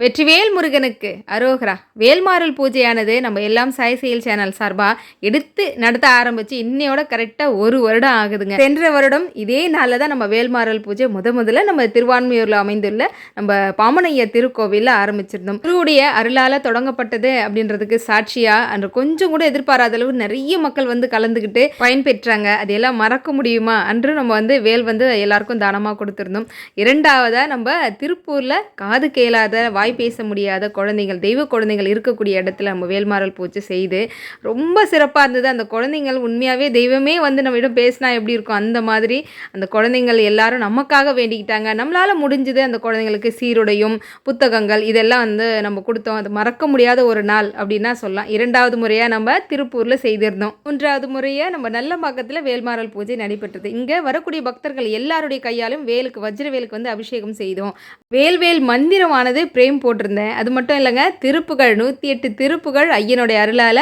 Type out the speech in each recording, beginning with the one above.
வெற்றிவேல் முருகனுக்கு அரோகரா. வேல்மாறல் பூஜையானது நம்ம எல்லாம் சாய் செயல் சேனல் சார்பாக எடுத்து நடத்த ஆரம்பித்து இன்னையோட கரெக்டாக 1 வருடம் ஆகுதுங்க. சென்ற வருடம் இதே நாளில் தான் நம்ம வேல்மாறல் பூஜை முதல்ல நம்ம திருவான்மையூரில் அமைந்துள்ள நம்ம பாமனையா திருக்கோவிலில் ஆரம்பிச்சிருந்தோம். குருவுடைய அருளால் தொடங்கப்பட்டது அப்படின்றதுக்கு சாட்சியாக அன்று கொஞ்சம் கூட எதிர்பாராத அளவு நிறைய மக்கள் வந்து கலந்துக்கிட்டு பயன்பெற்றாங்க. அதையெல்லாம் மறக்க முடியுமா? அன்று நம்ம வந்து வேல் வந்து எல்லாருக்கும் தானமாக கொடுத்துருந்தோம். இரண்டாவதாக நம்ம திருப்பூரில் காது கேளாத வாய் பேச முடியாத குழந்தைகள், தெய்வ குழந்தைகள் இருக்கக்கூடிய இடத்துல நம்ம வேல்மாறல் பூஜை செய்து ரொம்ப சிறப்பாக இருந்தது. அந்த குழந்தைங்கள் உண்மையாகவே தெய்வமே வந்து நம்மிடம் பேசினா எப்படி இருக்கும் அந்த மாதிரி அந்த குழந்தைங்கள் எல்லாரும் நமக்காக வேண்டிக்கிட்டாங்க. நம்மளால் முடிஞ்சது அந்த குழந்தைங்களுக்கு சீருடையும் புத்தகங்கள் இதெல்லாம் வந்து நம்ம கொடுத்தோம். அது மறக்க முடியாத ஒரு நாள் அப்படின்னா சொல்லலாம். 2வது முறையாக நம்ம திருப்பூரில் செய்திருந்தோம். 3வது முறையாக நம்ம நல்லம்பாக்கத்தில் வேல்மாறல் பூஜை நடைபெற்றது. இங்கே வரக்கூடிய பக்தர்கள் எல்லாருடைய கையாலும் வேலுக்கு வஜ்ரவேலுக்கு வந்து அபிஷேகம் செய்தோம். வேல்வேல் மந்திரமானது பிரேம் போட்டிருந்தேன். அது மட்டும் இல்லைங்க, திருப்புகள் 108 திருப்புகள் ஐயனுடைய அருளால்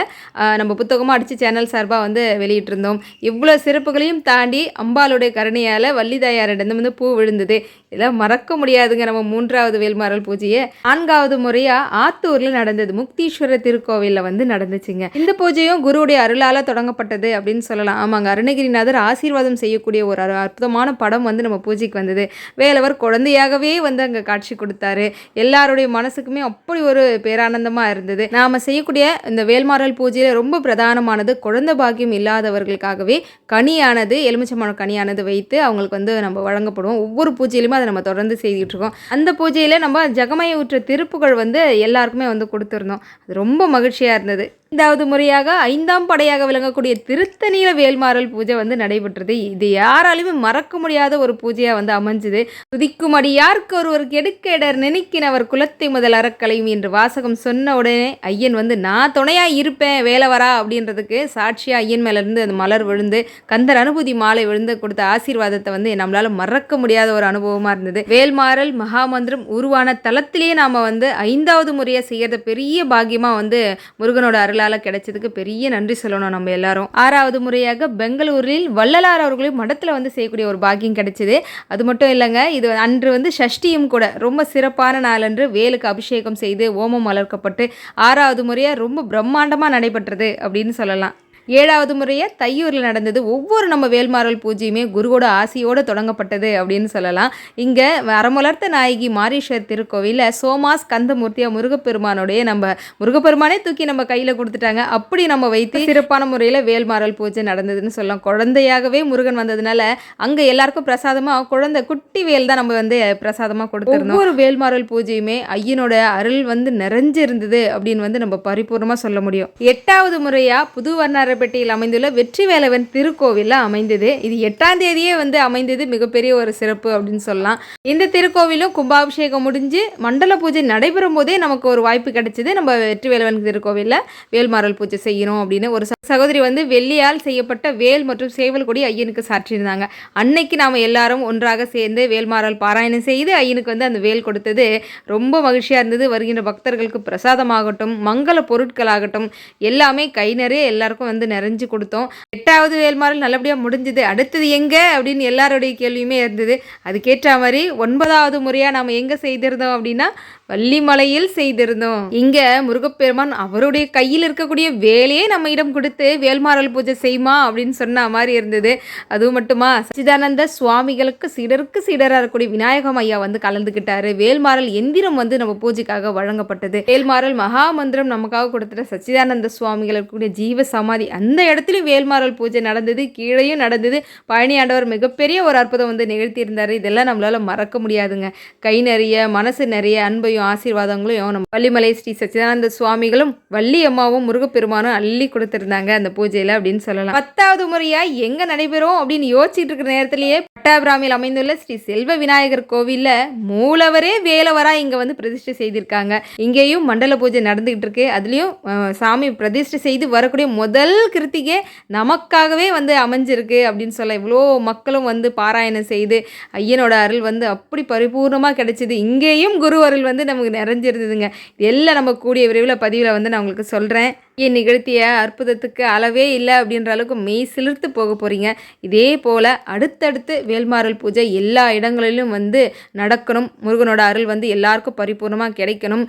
நம்ம புத்தகமாக அடித்து சேனல் சார்பாக வந்து வெளியிட்டிருந்தோம். இவ்வளோ சிறப்புகளையும் தாண்டி அம்பாளுடைய கருணையால் வள்ளிதாயாரிடம் வந்து பூ விழுந்தது. இதெல்லாம் மறக்க முடியாதுங்க. நம்ம 3வது வேல்மாறல் பூஜையை 4வது முறையாக ஆத்தூரில் நடந்தது. முக்தீஸ்வரர் திருக்கோவிலில் வந்து நடந்துச்சுங்க. இந்த பூஜையும் குருவுடைய அருளால் தொடங்கப்பட்டது அப்படின்னு சொல்லலாம். ஆமாங்க, அருணகிரிநாதர் ஆசீர்வாதம் செய்யக்கூடிய ஒரு அற்புதமான படம் வந்து நம்ம பூஜைக்கு வந்தது. வேலவர் குழந்தையாகவே வந்து அங்கே காட்சி கொடுத்தாரு. எல்லாருடைய மனசுக்குமே அப்படி ஒரு பேரானந்தமாக இருந்தது. நாம் செய்யக்கூடிய இந்த வேல்மாறல் பூஜையில் ரொம்ப பிரதானமானது குழந்தை பாக்கியம் இல்லாதவர்களுக்காகவே கனியானது, எலுமிச்சம்பழம் கனியானது வைத்து அவங்களுக்கு வந்து நம்ம வழங்கப்படுவோம். ஒவ்வொரு பூஜையிலுமே அதை நம்ம தொடர்ந்து செய்துட்டு இருக்கோம். அந்த பூஜையில் நம்ம ஜகமய உற்ற திருப்புகள் வந்து எல்லாருக்குமே வந்து கொடுத்துருந்தோம். அது ரொம்ப மகிழ்ச்சியாக இருந்தது. 5வது முறையாக 5ஆம் படையாக விளங்கக்கூடிய திருத்தணியில வேல்மாறல் பூஜை வந்து நடைபெற்றது. இது யாராலுமே மறக்க முடியாத ஒரு பூஜையாக வந்து அமைஞ்சுது. துதிக்கும் அடியார்க்கு ஒருவருக்கு எடுக்க இடர் நினைக்கினவர் குலத்தை முதல் அறக்கலையும் என்று வாசகம் சொன்ன உடனே ஐயன் வந்து நான் துணையாக இருப்பேன் வேலவரா அப்படின்றதுக்கு சாட்சியாக ஐயன் மேலேருந்து அந்த மலர் விழுந்து கந்தர் அனுபூதி மாலை விழுந்து கொடுத்த ஆசீர்வாதத்தை வந்து நம்மளால் மறக்க முடியாத ஒரு அனுபவமாக இருந்தது. வேல்மாறல் மகாமந்திரம் உருவான தளத்திலேயே நாம் வந்து 5வது முறையாக செய்யறத பெரிய பாக்கியமாக வந்து முருகனோட அருள் கிடைச்சதுக்கு பெரிய நன்றி சொல்லணும் நம்ம எல்லாரும். 6வது முறையாக பெங்களூரில் வள்ளலார் அவர்களையும் மடத்தில் வந்து செய்யக்கூடிய ஒரு பாக்கியம் கிடைச்சது. அது மட்டும் இல்லைங்க, இது அன்று வந்து சஷ்டியும் கூட ரொம்ப சிறப்பான நாள் அன்று வேலுக்கு அபிஷேகம் செய்து ஓமம் வளர்க்கப்பட்டு 6வது முறையாக ரொம்ப பிரம்மாண்டமாக நடைபெற்றது அப்படின்னு சொல்லலாம். 7வது முறையாக தையூரில் நடந்தது. ஒவ்வொரு நம்ம வேல்மாறல் பூஜையுமே குருவோட ஆசையோடு தொடங்கப்பட்டது அப்படின்னு சொல்லலாம். இங்கே அறமுலர்த்த நாயகி மாரீஸ்வர் திருக்கோவிலில் சோமாஸ் கந்தமூர்த்தியாக முருகப்பெருமானோடைய நம்ம முருகப்பெருமானே தூக்கி நம்ம கையில் கொடுத்துட்டாங்க. அப்படி நம்ம வைத்து சிறப்பான முறையில் வேல்மாறல் பூஜை நடந்ததுன்னு சொல்லலாம். குழந்தையாகவே முருகன் வந்ததுனால அங்கே எல்லாருக்கும் பிரசாதமாக குழந்தை குட்டி வேல் தான் நம்ம வந்து பிரசாதமாக கொடுத்துருந்தோம். ஒவ்வொரு வேல்மாறல் பூஜையுமே ஐயனோட அருள் வந்து நிறைஞ்சு இருந்தது அப்படின்னு வந்து நம்ம பரிபூர்ணமாக சொல்ல முடியும். 8வது முறையாக புதுவர்ணார பெட்டியில் அமைந்துள்ள வெற்றி வேலவன் திருக்கோவிலில் அமைந்தது. இது 8ஆம் தேதியே வந்து அமைந்தது. மிகப்பெரிய ஒரு சிறப்பு அப்படின்னு சொல்லலாம். இந்த திருக்கோவிலும் கும்பாபிஷேகம் முடிஞ்சு மண்டல பூஜை நடைபெறும் போதே நமக்கு ஒரு வாய்ப்பு கிடைச்சது. நம்ம வெற்றி வேலவன் திருக்கோவிலில் வேல்மாறல் பூஜை செய்யணும் அப்படின்னு ஒரு சகோதரி வந்து வெள்ளியால் செய்யப்பட்ட வேல் மற்றும் சேவல் கொடி ஐயனுக்கு சாற்றியிருந்தாங்க. அன்னைக்கு நாம் எல்லாரும் ஒன்றாக சேர்ந்து வேல்மாறல் பாராயணம் செய்து ஐயனுக்கு வந்து அந்த வேல் கொடுத்தது ரொம்ப மகிழ்ச்சியாக இருந்தது. வருகின்ற பக்தர்களுக்கு பிரசாதமாகட்டும், மங்கள பொருட்களாகட்டும் எல்லாமே கை நிறைய எல்லாருக்கும் வந்து நிறைஞ்சு கொடுத்தோம். 8வது வேல்மாறல் நல்லபடியாக முடிஞ்சது. அடுத்தது எங்கே அப்படின்னு எல்லாருடைய கேள்வியுமே இருந்தது. அதுக்கேற்ற மாதிரி 9வது முறையாக நாம் எங்கே செய்திருந்தோம் அப்படின்னா வள்ளிமலையில் செய்திருந்தோம். இங்கே முருகப்பெருமான் அவருடைய கையில் இருக்கக்கூடிய வேலையே நம்ம இடம் கொடுத்து வேல்மாறல் பூஜை செய்யுமா அப்படின்னு சொன்ன மாதிரி இருந்தது. அதுவும் மட்டுமா, சச்சிதானந்த சுவாமிகளுக்கு சீடராக இருக்கக்கூடிய விநாயகம் ஐயா வந்து கலந்துக்கிட்டாரு. வேல்மாறல் எந்திரம் வந்து நம்ம பூஜைக்காக வழங்கப்பட்டது. வேல்மாறல் மகாமந்திரம் நமக்காக கொடுத்துட்ட சச்சிதானந்த சுவாமிகளுக்கு ஜீவ சமாதி அந்த இடத்துலையும் வேல்மாறல் பூஜை நடந்தது. கீழையும் நடந்தது. பழனி ஆண்டவர் மிகப்பெரிய ஒரு அற்புதம் வந்து நிகழ்த்தியிருந்தார். இதெல்லாம் நம்மளால மறக்க முடியாதுங்க. கை நிறைய மனசு நிறைய அன்பையும் ஆசீர்வாதங்களையும் நம்ம வள்ளிமலை ஸ்ரீ சச்சிதானந்த சுவாமிகளும் வள்ளி அம்மாவும் முருகப்பெருமானும் அள்ளி கொடுத்திருந்தாங்க அந்த பூஜையில அப்படின்னு சொல்லலாம். 10வது முறையா எங்க நடைபெறும் அப்படின்னு யோசிச்சுட்டு இருக்கிற நேரத்திலேயே பட்டாபிராமியில் அமைந்துள்ள ஸ்ரீ செல்வ விநாயகர் கோவில்ல மூலவரே வேலவரா இங்க வந்து பிரதிஷ்டை செய்திருக்காங்க. இங்கேயும் மண்டல பூஜை நடந்துகிட்டு இருக்கு. அதுலயும் சாமி பிரதிஷ்டை செய்து வரக்கூடிய முதல் கிருத்திகை நமக்காகவே வந்து அமைஞ்சிருக்கு அப்படின்னு சொல்ல இவ்வளோ மக்களும் வந்து பாராயணம் செய்து ஐயனோட அருள் வந்து அப்படி பரிபூர்ணமாக கிடைச்சிது. இங்கேயும் குரு அருள் வந்து நமக்கு நிறைஞ்சிருந்ததுங்க. எல்லாம் நம்ம கூடிய விரைவில் பதிவில் வந்து நான் உங்களுக்கு சொல்கிறேன். நிகழ்த்திய அற்புதத்துக்கு அளவே இல்லை அப்படின்ற அளவுக்கு மெய் சிலிர்த்து போக போகிறீங்க. இதே போல் அடுத்தடுத்து வேல்மாறல் பூஜை எல்லா இடங்களிலும் வந்து நடக்கணும். முருகனோட அருள் வந்து எல்லாருக்கும் பரிபூர்ணமாக கிடைக்கணும்.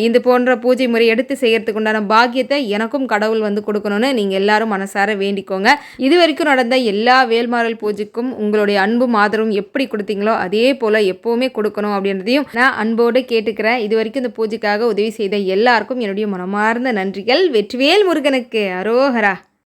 இது போன்ற பூஜை முறை எடுத்து செய்கிறதுக்கு உண்டான பாக்கியத்தை எனக்கும் கடவுள் வந்து கொடுக்கணும்னு நீங்கள் எல்லாரும் மனசார வேண்டிக்கோங்க. இது வரைக்கும் நடந்த எல்லா வேல்மாறல் பூஜைக்கும் உங்களுடைய அன்பும் ஆதரவும் எப்படி கொடுத்தீங்களோ அதே போல் எப்போவுமே கொடுக்கணும் அப்படின்றதையும் நான் அன்போடு கேட்டுக்கிறேன். இது வரைக்கும் இந்த பூஜைக்காக உதவி செய்த எல்லாருக்கும் என்னுடைய மனமார்ந்த நன்றிகள். வெற்றிவேல் முருகனுக்கு அரோகரா.